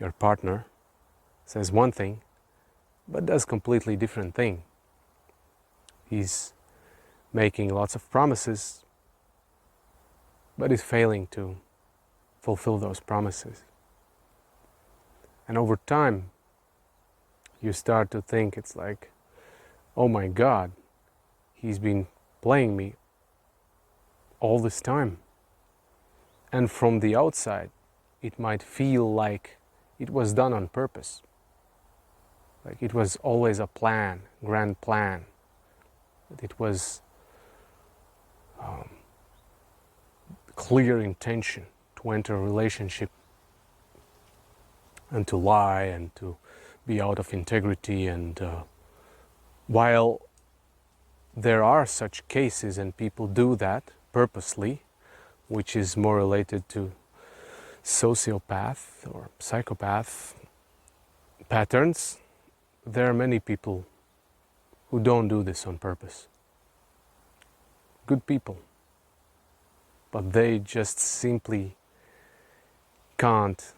Your partner says one thing, but does completely different thing. He's making lots of promises, but is failing to fulfill those promises. And over time, you start to think it's like, oh my God, he's been playing me all this time. And from the outside, it might feel like it was done on purpose. Like it was always a plan, grand plan. That it was clear intention to enter a relationship and to lie and to be out of integrity. And while there are such cases and people do that purposely, which is more related to sociopath or psychopath patterns, there are many people who don't do this on purpose. Good people. But they just simply can't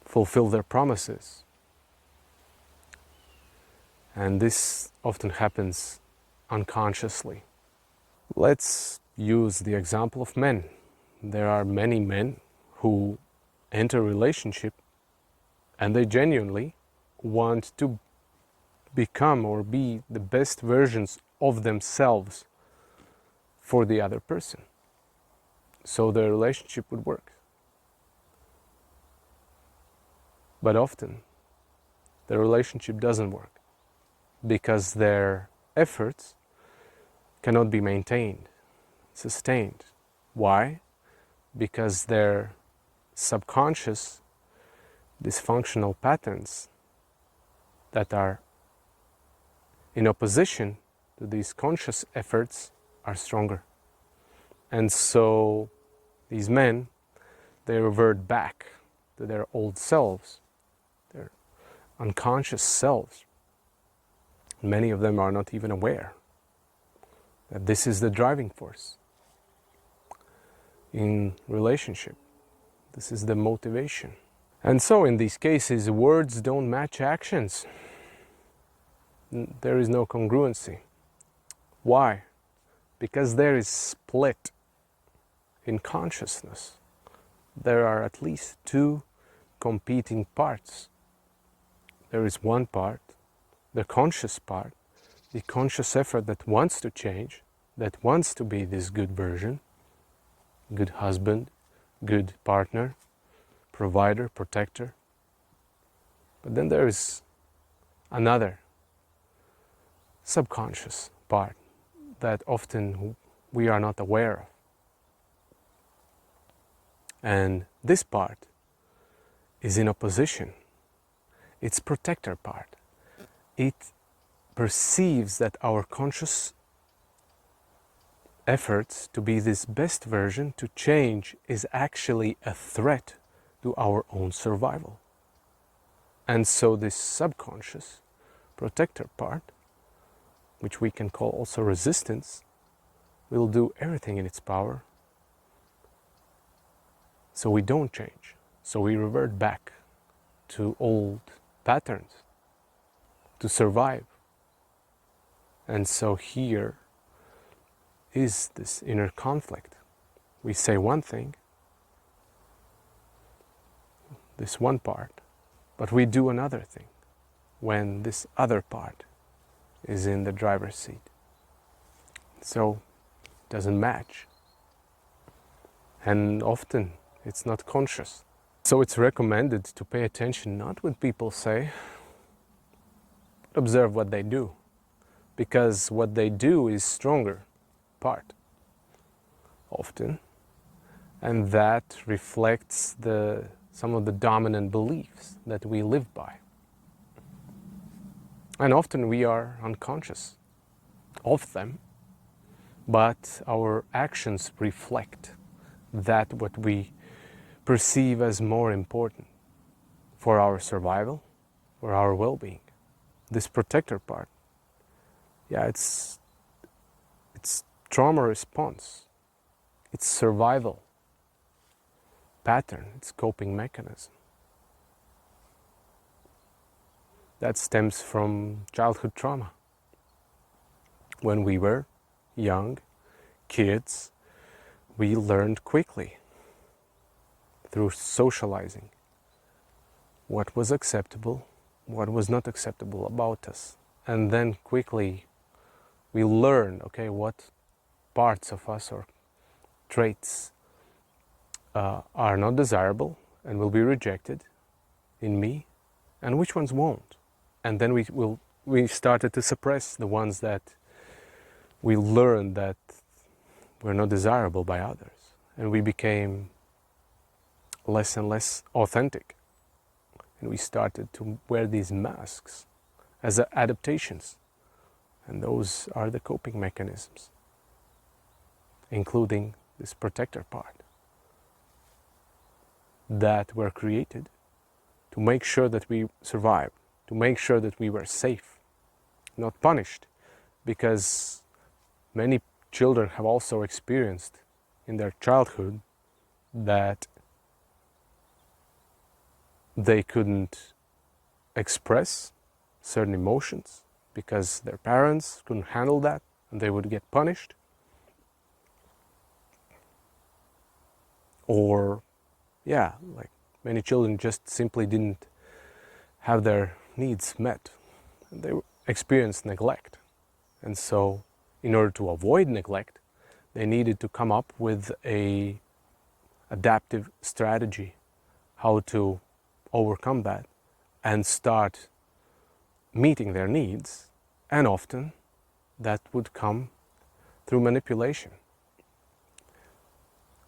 fulfill their promises. And this often happens unconsciously. Let's use the example of men. There are many men who enter a relationship and they genuinely want to become or be the best versions of themselves for the other person, so the relationship would work. But often the relationship doesn't work because their efforts cannot be maintained, sustained. Why? Because their subconscious dysfunctional patterns that are in opposition to these conscious efforts are stronger. And so these men, they revert back to their old selves, their unconscious selves. Many of them are not even aware that this is the driving force in relationship. This is the motivation. And so in these cases, words don't match actions. There is no congruency. Why? Because there is split in consciousness. There are at least two competing parts. There is one part, the conscious part, the conscious effort that wants to change, that wants to be this good version, good husband, good partner, provider, protector. But then there is another subconscious part that often we are not aware of. And this part is in opposition. It's protector part. It perceives that our conscious efforts to be this best version, to change, is actually a threat to our own survival. And so this subconscious protector part, which we can call also resistance, will do everything in its power so we don't change. So we revert back to old patterns to survive. And so here is this inner conflict. We say one thing, this one part, but we do another thing when this other part is in the driver's seat. So it doesn't match. And often it's not conscious. So it's recommended to pay attention not what people say, but observe what they do. Because what they do is stronger part, often. And that reflects some of the dominant beliefs that we live by. And often we are unconscious of them, but our actions reflect that what we perceive as more important for our survival, for our well-being. This protector part, yeah, it's trauma response, it's survival, pattern, its coping mechanism. That stems from childhood trauma. When we were young kids, we learned quickly through socializing what was acceptable, what was not acceptable about us. And then quickly we learn, okay, what parts of us or traits are not desirable and will be rejected in me, and which ones won't. And then we started to suppress the ones that we learned that were not desirable by others. And we became less and less authentic. And we started to wear these masks as adaptations. And those are the coping mechanisms, including this protector part, that were created to make sure that we survived, to make sure that we were safe, not punished, because many children have also experienced in their childhood that they couldn't express certain emotions because their parents couldn't handle that and they would get punished. Or, yeah, like many children just simply didn't have their needs met. They experienced neglect. And so, in order to avoid neglect, they needed to come up with a adaptive strategy how to overcome that and start meeting their needs. And often that would come through manipulation.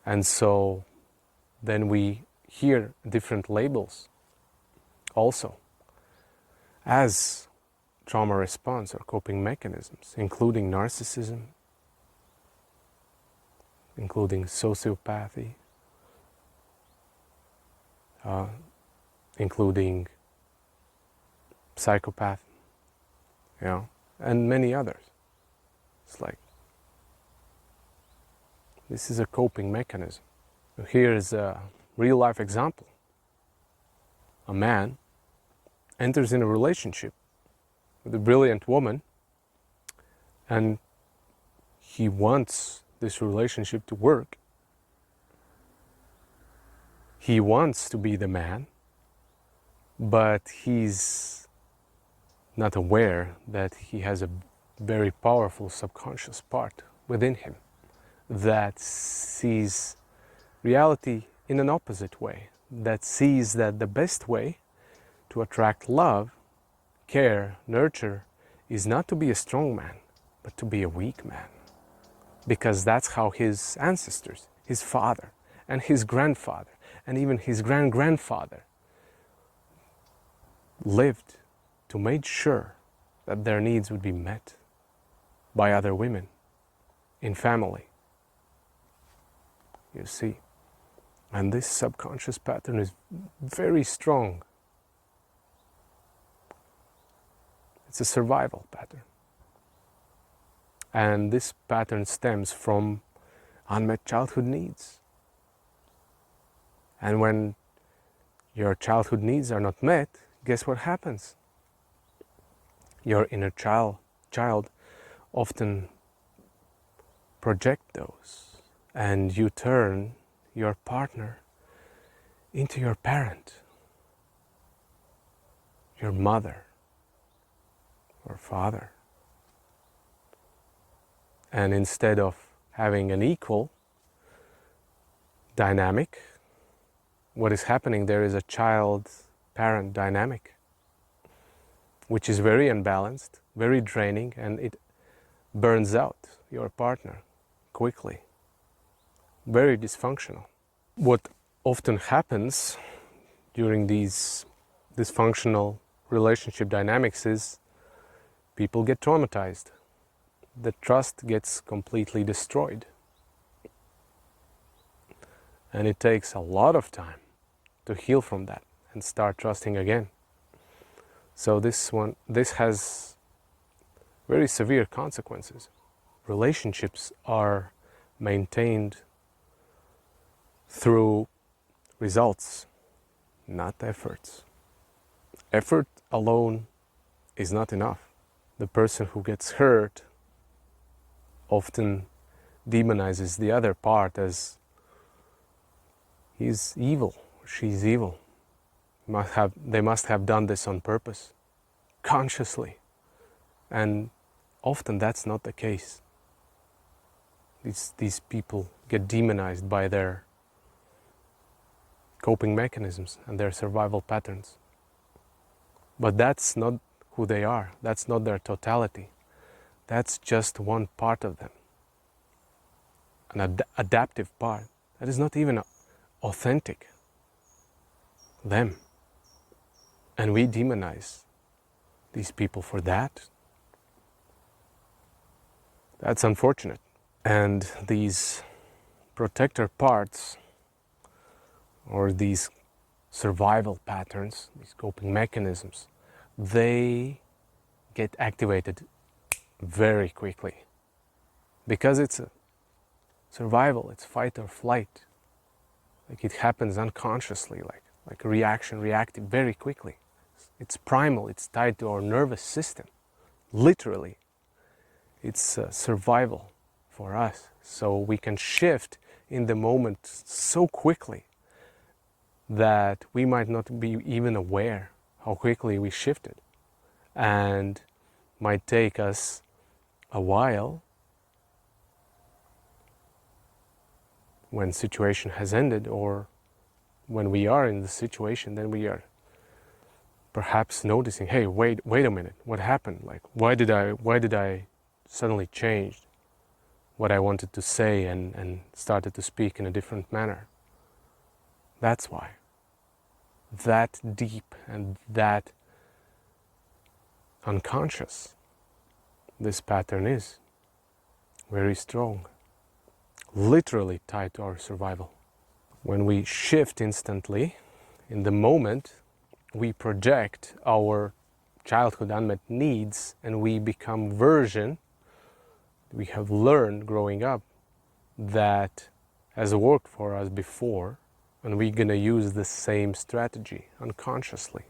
And so then we hear different labels also as trauma response or coping mechanisms, including narcissism, including sociopathy, including psychopath, you know, and many others. It's like, this is a coping mechanism. Here is a real life example. A man enters in a relationship with a brilliant woman, and he wants this relationship to work. He wants to be the man, but he's not aware that he has a very powerful subconscious part within him that sees reality in an opposite way, that sees that the best way to attract love, care, nurture is not to be a strong man, but to be a weak man. Because that's how his ancestors, his father and his grandfather and even his grand-grandfather lived, to make sure that their needs would be met by other women in family. You see, and this subconscious pattern is very strong. It's a survival pattern. And this pattern stems from unmet childhood needs. And when your childhood needs are not met, guess what happens? Your inner child often project those, and you turn your partner into your parent, your mother or father. And instead of having an equal dynamic, what is happening there is a child-parent dynamic, which is very unbalanced, very draining, and it burns out your partner quickly. Very dysfunctional. What often happens during these dysfunctional relationship dynamics is people get traumatized. The trust gets completely destroyed. And it takes a lot of time to heal from that and start trusting again. So this has very severe consequences. Relationships are maintained through results, not efforts. Effort alone is not enough. The person who gets hurt often demonizes the other part as he's evil, she's evil. They must have done this on purpose, consciously. And often that's not the case. These people get demonized by their coping mechanisms and their survival patterns. But that's not who they are. That's not their totality. That's just one part of them. An adaptive part. That is not even authentic. Them. And we demonize these people for that. That's unfortunate. And these protector parts, or these survival patterns, these coping mechanisms, they get activated very quickly. Because it's a survival, it's fight or flight. Like it happens unconsciously, like a reaction, reactive very quickly. It's primal, it's tied to our nervous system. Literally, it's survival for us. So we can shift in the moment so quickly that we might not be even aware how quickly we shifted. And might take us a while, when situation has ended, or when we are in the situation, then we are perhaps noticing, hey, wait a minute, what happened? Like, why did I suddenly change what I wanted to say and started to speak in a different manner? That's why. That deep and that unconscious this pattern is. Very strong. Literally tied to our survival. When we shift instantly, in the moment, we project our childhood unmet needs and we become version we have learned growing up that has worked for us before, and we're gonna use the same strategy unconsciously.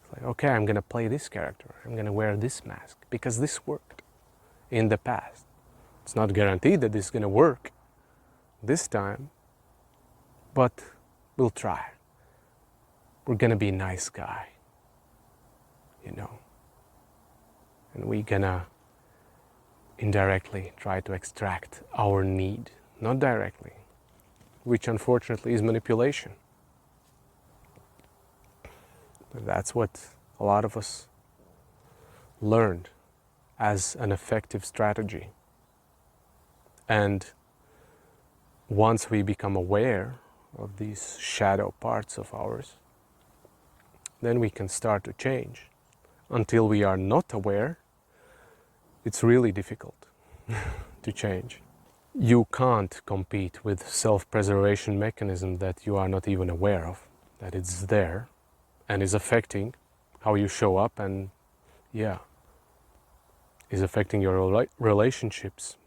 It's like, okay, I'm gonna play this character, I'm gonna wear this mask because this worked in the past. It's not guaranteed that this is gonna work this time, but we'll try. We're gonna be a nice guy, you know, and we're gonna indirectly try to extract our need, not directly, which unfortunately is manipulation. But that's what a lot of us learned as an effective strategy. And once we become aware of these shadow parts of ours, then we can start to change. Until we are not aware, it's really difficult to change. You can't compete with self-preservation mechanism that you are not even aware of, that it's there and is affecting how you show up, and is affecting your relationships,